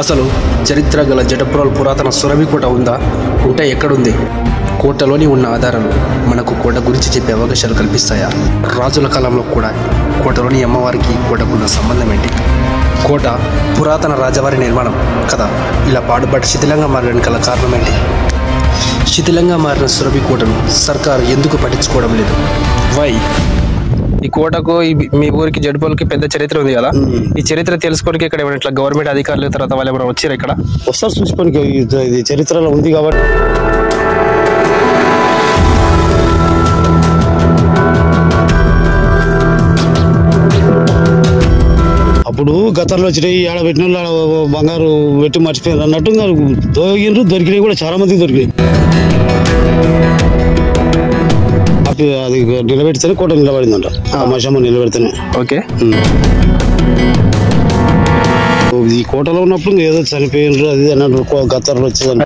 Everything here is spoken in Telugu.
అసలు చరిత్ర గల జటప్రోల్ పురాతన సురభి కోట ఉందా? ఉంటే ఎక్కడుంది? కోటలోని ఉన్న ఆధారాలు మనకు కోట గురించి చెప్పే అవకాశాలు కల్పిస్తాయా? రాజుల కాలంలో కూడా కోటలోని అమ్మవారికి కోటకున్న సంబంధం ఏంటి? కోట పురాతన రాజవారి నిర్మాణం కదా ఇలా పాడుబడి శిథిలంగా మారడానికి గల కారణం ఏంటి? శిథిలంగా మారిన సురభి కోటను సర్కారు ఎందుకు పట్టించుకోవడం లేదు? వై? ఈ కోటకు మీ ఊరికి జడ్పోల్కి పెద్ద చరిత్ర ఉంది కదా, ఈ చరిత్ర తెలుసుకోవడానికి ఇక్కడ ఏమైనా ఇట్లా గవర్నమెంట్ అధికారులు తర్వాత వాళ్ళు ఏమైనా వచ్చారు ఇక్కడ? వస్తారు చూసుకోనికి, ఇది చరిత్రలో ఉంది కాబట్టి. అప్పుడు గతంలో వచ్చినాయి ఏడ పెట్టిన బంగారు పెట్టి మర్చిపోయారు అన్నట్టు దొరికిండ్రు, దొరికినాయి కూడా చాలా మందికి దొరికినాయి. అది నిలబెడితేనే కోట నిలబడిందంట, ఆ మషమ్మ నిలబెడితేనే. ఓకే, ఈ కోటలో ఉన్నప్పుడు ఏదో చనిపోయినారు అది అన్నట్టు గతంలో వచ్చేదంట.